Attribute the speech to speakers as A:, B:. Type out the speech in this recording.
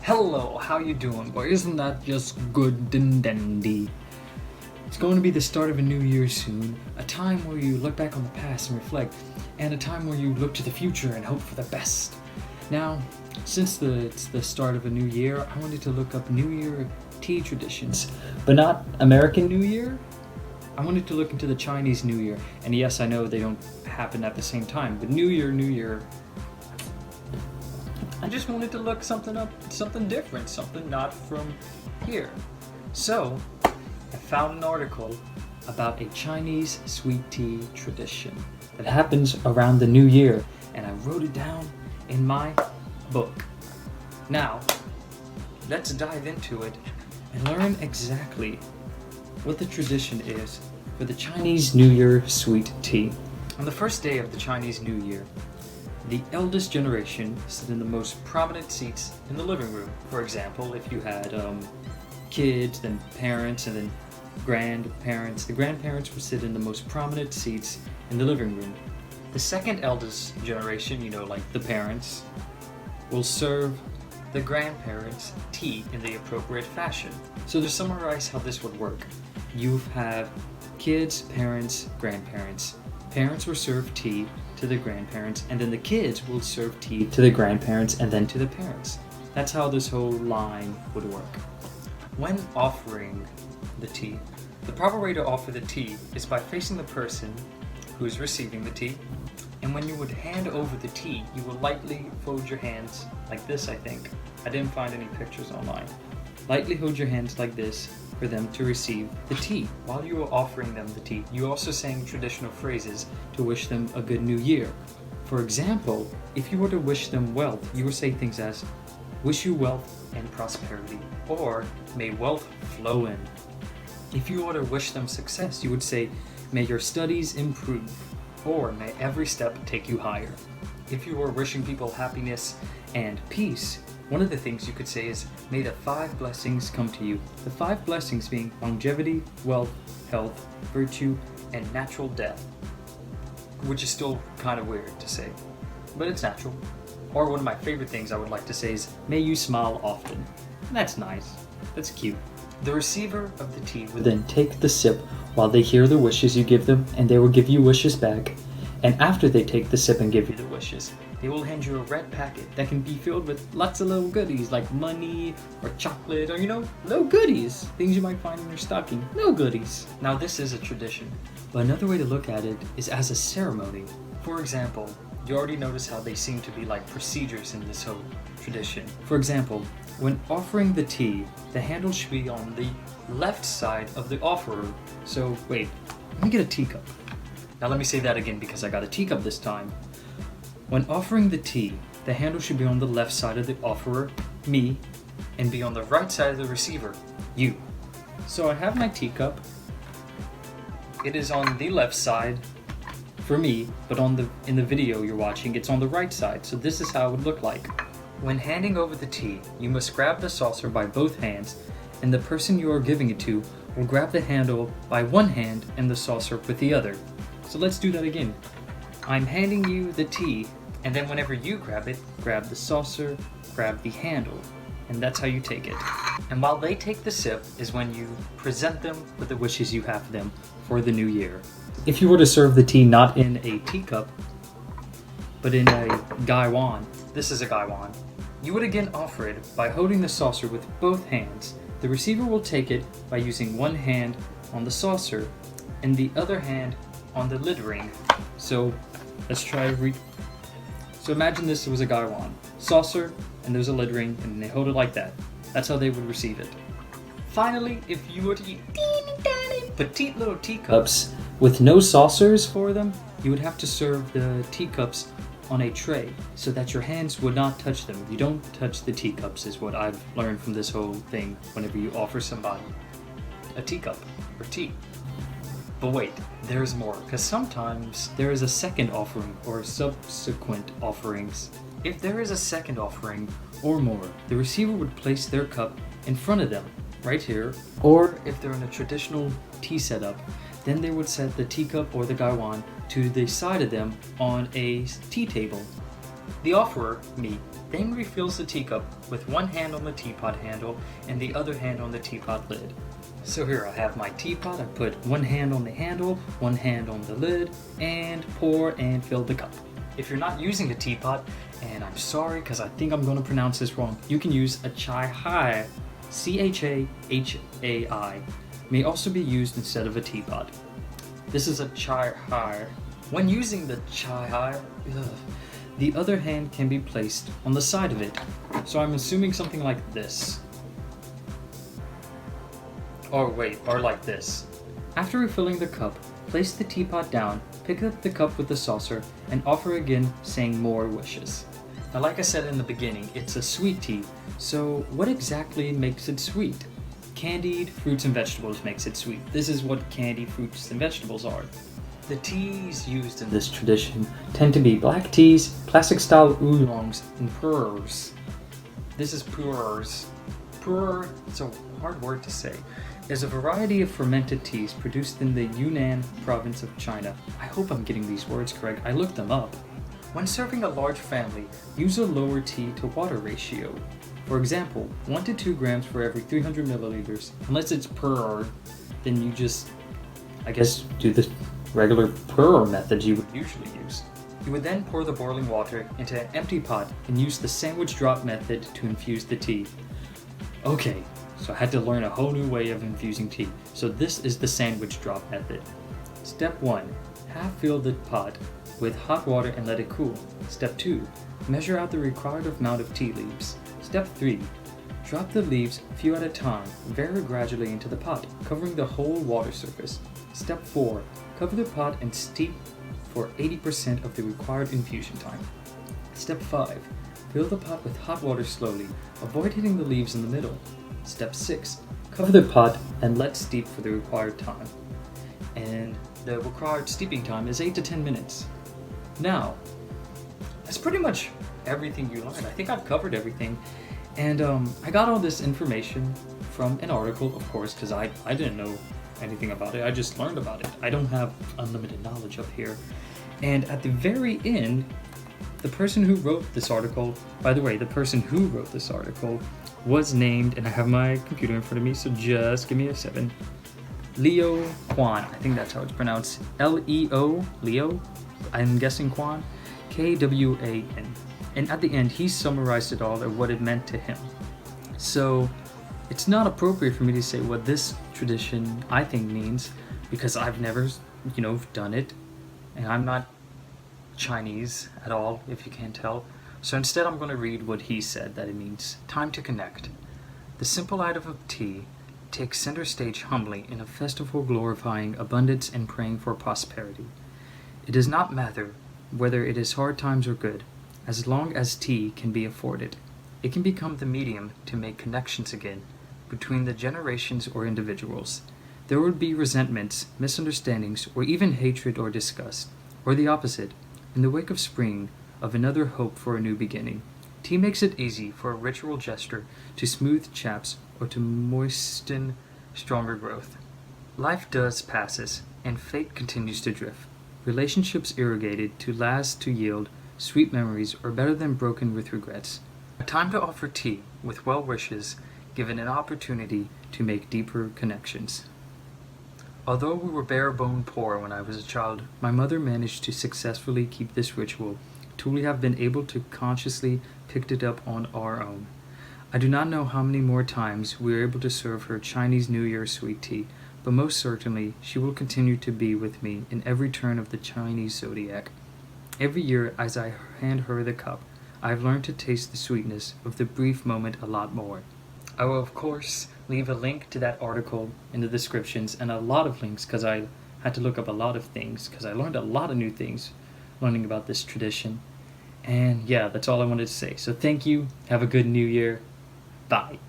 A: Hello, how you doing? Boy, isn't that just good and dandy? It's going to be the start of a new year soon, a time where you look back on the past and reflect, and a time where you look to the future and hope for the best. Now, since it's the start of a new year, I wanted to look up New Year tea traditions, but not American New Year. I wanted to look into the Chinese New Year, and yes, I know they don't happen at the same time, but New Year, I just wanted to look something up, something different, something not from here. So, I found an article about a Chinese sweet tea tradition that happens around the new year, and I wrote it down in my book. Now, let's dive into it and learn exactly what the tradition is for the Chinese New Year sweet tea. On the first day of the Chinese New Year, the eldest generation sit in the most prominent seats in the living room. For example, if you had kids, then parents, and then grandparents, the grandparents would sit in the most prominent seats in the living room. The second eldest generation, like the parents, will serve the grandparents tea in the appropriate fashion. So to summarize how this would work, you have kids, parents, grandparents. Parents will serve tea to the grandparents, and then the kids will serve tea to the grandparents and then to the parents. That's how this whole line would work. When offering the tea, the proper way to offer the tea is by facing the person who is receiving the tea, and when you would hand over the tea, you will lightly fold your hands like this, I think. I didn't find any pictures online. Lightly hold your hands like this for them to receive the tea. While you are offering them the tea, you also saying traditional phrases to wish them a good new year. For example, if you were to wish them wealth, you would say things as, wish you wealth and prosperity, or may wealth flow in. If you were to wish them success, you would say, may your studies improve, or may every step take you higher. If you were wishing people happiness and peace, one of the things you could say is, may the 5 blessings come to you. The 5 blessings being longevity, wealth, health, virtue, and natural death. Which is still kind of weird to say, but it's natural. Or one of my favorite things I would like to say is, may you smile often. That's nice. That's cute. The receiver of the tea would then take the sip while they hear the wishes you give them, and they will give you wishes back. And after they take the sip and give you the wishes, they will hand you a red packet that can be filled with lots of little goodies like money or chocolate or, little goodies. Things you might find in your stocking. Little goodies. Now this is a tradition, but another way to look at it is as a ceremony. For example, you already notice how they seem to be like procedures in this whole tradition. For example, when offering the tea, the handle should be on the left side of the offerer. So wait, let me get a teacup. Now let me say that again because I got a teacup this time. When offering the tea, the handle should be on the left side of the offerer, me, and be on the right side of the receiver, you. So I have my teacup. It is on the left side for me, but in the video you're watching, it's on the right side. So this is how it would look like. When handing over the tea, you must grab the saucer by both hands, and the person you are giving it to will grab the handle by one hand and the saucer with the other. So let's do that again. I'm handing you the tea, and then whenever you grab it, grab the saucer, grab the handle, and that's how you take it. And while they take the sip is when you present them with the wishes you have for them for the new year. If you were to serve the tea not in a teacup, but in a gaiwan, this is a gaiwan, you would again offer it by holding the saucer with both hands. The receiver will take it by using one hand on the saucer and the other hand on the lid ring. So let's try So imagine this was a gaiwan, saucer, and there's a lid ring, and they hold it like that. That's how they would receive it. Finally, if you were to eat petite little teacups with no saucers for them, you would have to serve the teacups on a tray so that your hands would not touch them. You don't touch the teacups is what I've learned from this whole thing whenever you offer somebody a teacup or tea. But wait, there's more, because sometimes there is a second offering or subsequent offerings. If there is a second offering or more, the receiver would place their cup in front of them, right here, or if they're in a traditional tea setup, then they would set the teacup or the gaiwan to the side of them on a tea table. The offerer, me, then refills the teacup with one hand on the teapot handle and the other hand on the teapot lid. So here I have my teapot, I put one hand on the handle, one hand on the lid, and pour and fill the cup. If you're not using a teapot, and I'm sorry because I think I'm going to pronounce this wrong, you can use a chai hai, chahai, may also be used instead of a teapot. This is a chai hai. When using the chai hai, the other hand can be placed on the side of it. So I'm assuming something like this. Or like this. After refilling the cup, place the teapot down, pick up the cup with the saucer, and offer again, saying more wishes. Now, like I said in the beginning, it's a sweet tea, so what exactly makes it sweet? Candied fruits and vegetables makes it sweet. This is what candied fruits and vegetables are. The teas used in this tradition tend to be black teas, classic-style oolongs, and pu'ers. This is pu'ers. Pu'er, it's a hard word to say, is a variety of fermented teas produced in the Yunnan province of China. I hope I'm getting these words correct. I looked them up. When serving a large family, use a lower tea to water ratio. For example, 1 to 2 grams for every 300 milliliters. Unless it's pu'er, then you just, I guess, do the regular pu'er method you would usually use. You would then pour the boiling water into an empty pot and use the sandwich drop method to infuse the tea. Okay, so I had to learn a whole new way of infusing tea. So this is the sandwich drop method. Step 1. Half fill the pot with hot water and let it cool. Step 2. Measure out the required amount of tea leaves. Step 3. Drop the leaves a few at a time, very gradually into the pot, covering the whole water surface. Step 4. Cover the pot and steep for 80% of the required infusion time. Step 5. Fill the pot with hot water slowly. Avoid hitting the leaves in the middle. Step 6. Cover the pot and let steep for the required time. And the required steeping time is 8 to 10 minutes. Now, that's pretty much everything you learned. I think I've covered everything. And I got all this information from an article, of course, because I didn't know anything about it. I just learned about it. I don't have unlimited knowledge up here. And at the very end, the person who wrote this article, by the way, the person who wrote this article was named, and I have my computer in front of me, so just give me a second. Leo Kwan, I think that's how it's pronounced. Leo, Leo, I'm guessing Kwan, Kwan. And at the end, he summarized it all and what it meant to him. So it's not appropriate for me to say what this tradition I think means, because I've never, done it, and I'm not Chinese at all, if you can't tell. So instead I'm going to read what he said that it means. Time to connect. The simple item of tea takes center stage humbly in a festival glorifying abundance and praying for prosperity. It does not matter whether it is hard times or good, as long as tea can be afforded. It can become the medium to make connections again between the generations or individuals. There would be resentments, misunderstandings, or even hatred or disgust, or the opposite. In the wake of spring, of another hope for a new beginning, tea makes it easy for a ritual gesture to smooth chaps or to moisten stronger growth. Life does passes, and fate continues to drift. Relationships irrigated to last to yield sweet memories are better than broken with regrets. A time to offer tea with well wishes, given an opportunity to make deeper connections. Although we were bare-bone poor when I was a child, my mother managed to successfully keep this ritual till we have been able to consciously pick it up on our own. I do not know how many more times we are able to serve her Chinese New Year sweet tea, but most certainly she will continue to be with me in every turn of the Chinese zodiac. Every year as I hand her the cup, I have learned to taste the sweetness of the brief moment a lot more. I will of course leave a link to that article in the descriptions, and a lot of links because I had to look up a lot of things because I learned a lot of new things learning about this tradition. And yeah, that's all I wanted to say. So thank you. Have a good New Year. Bye.